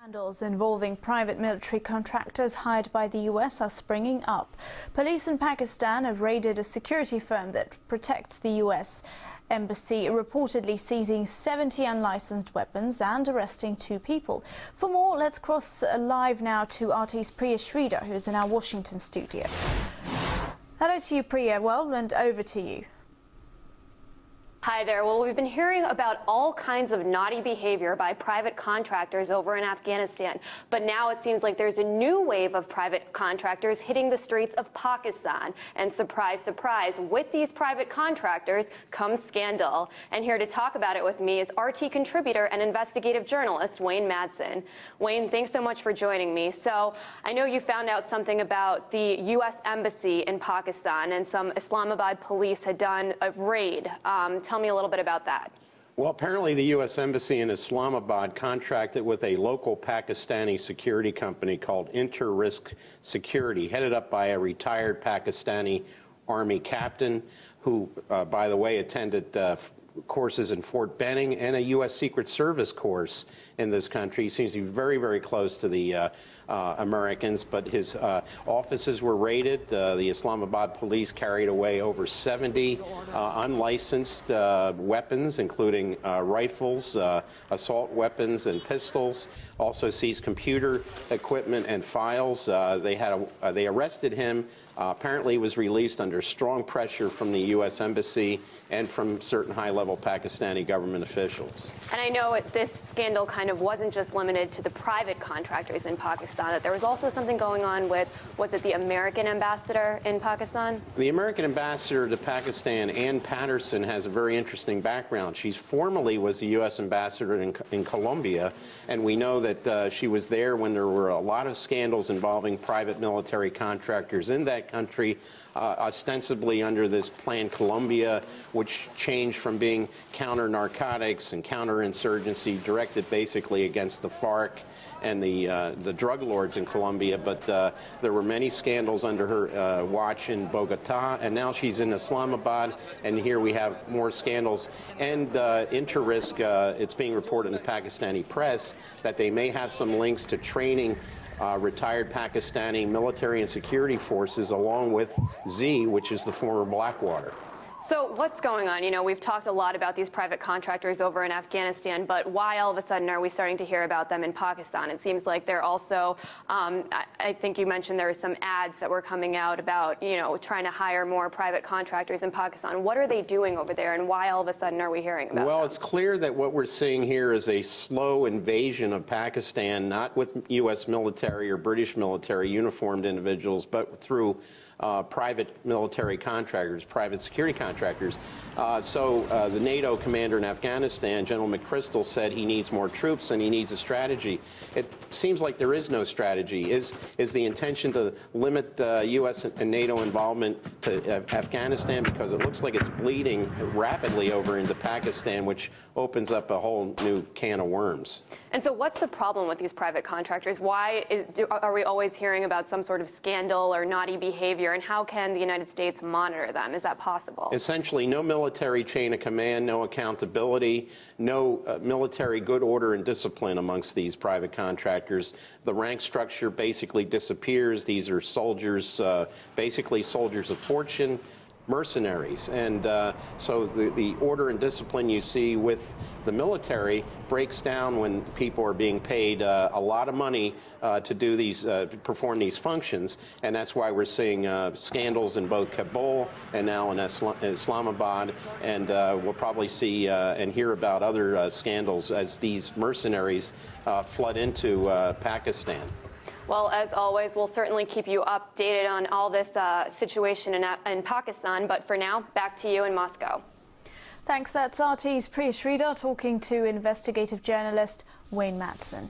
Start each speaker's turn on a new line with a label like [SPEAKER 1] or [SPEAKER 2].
[SPEAKER 1] Scandals involving private military contractors hired by the US are springing up. Police in Pakistan have raided a security firm that protects the US embassy, reportedly seizing 70 unlicensed weapons and arresting 2 people. For more, let's cross live now to RT's Priya Sridhar, who is in our Washington studio. Hello to you, Priya. Well, and over to you.
[SPEAKER 2] Hi there. Well, we've been hearing about all kinds of naughty behavior by private contractors over in Afghanistan. But now it seems like there's a new wave of private contractors hitting the streets of Pakistan. And surprise, surprise, with these private contractors comes scandal. And here to talk about it with me is RT contributor and investigative journalist Wayne Madsen. Wayne, thanks so much for joining me. So I know you found out something about the U.S. Embassy in Pakistan, and some Islamabad police had done a raid. Tell me a little bit about that.
[SPEAKER 3] Well, apparently the U.S. Embassy in Islamabad contracted with a local Pakistani security company called Inter-Risk Security, headed up by a retired Pakistani Army captain who, by the way, attended courses in Fort Benning and a U.S. Secret Service course in this country. He seems to be very, very close to the Americans, but his offices were raided. The Islamabad police carried away over 70 unlicensed weapons, including rifles, assault weapons, and pistols. Also seized computer equipment and files. They arrested him. Apparently he was released under strong pressure from the U.S. Embassy and from certain high-level Pakistani government officials.
[SPEAKER 2] And I know this scandal kind of wasn't just limited to the private contractors in Pakistan, that there was also something going on with, was it the American ambassador in Pakistan?
[SPEAKER 3] The American ambassador to Pakistan, Ann Patterson, has a very interesting background. She formerly was the U.S. ambassador in Colombia, and we know that she was there when there were a lot of scandals involving private military contractors in that country, ostensibly under this Plan Colombia, which changed from being counter-narcotics and counterinsurgency directed basically against the FARC and the drug lords in Colombia. But there were many scandals under her watch in Bogota, and now she's in Islamabad, and here we have more scandals. And Inter-Risk, it's being reported in the Pakistani press that they may have some links to training retired Pakistani military and security forces, along with Z, which is the former Blackwater.
[SPEAKER 2] So what's going on? You know, we've talked a lot about these private contractors over in Afghanistan, but why all of a sudden are we starting to hear about them in Pakistan? It seems like they're also, I think you mentioned there were some ads that were coming out about, you know, trying to hire more private contractors in Pakistan. What are they doing over there, and why all of a sudden are we hearing about them?
[SPEAKER 3] It's clear that what we're seeing here is a slow invasion of Pakistan, not with U.S. military or British military uniformed individuals, but through private military contractors, private security contractors. The NATO commander in Afghanistan, General McChrystal, said he needs more troops and he needs a strategy. It seems like there is no strategy. Is the intention to limit U.S. and NATO involvement to Afghanistan, because it looks like it's bleeding rapidly over into Pakistan, which opens up a whole new can of worms.
[SPEAKER 2] And so what's the problem with these private contractors? Why are we always hearing about some sort of scandal or naughty behavior, and how can the United States monitor them? Is that possible?
[SPEAKER 3] Essentially, no military chain of command, no accountability, no military good order and discipline amongst these private contractors. The rank structure basically disappears. These are soldiers, basically soldiers of fortune, mercenaries. And so the order and discipline you see with the military breaks down when people are being paid a lot of money to do these, perform these functions. And that's why we're seeing scandals in both Kabul and now in Islamabad. And we'll probably see and hear about other scandals as these mercenaries flood into Pakistan.
[SPEAKER 2] Well, as always, we'll certainly keep you updated on all this situation in Pakistan. But for now, back to you in Moscow.
[SPEAKER 1] Thanks. That's RT's Priya Sridhar talking to investigative journalist Wayne Madsen.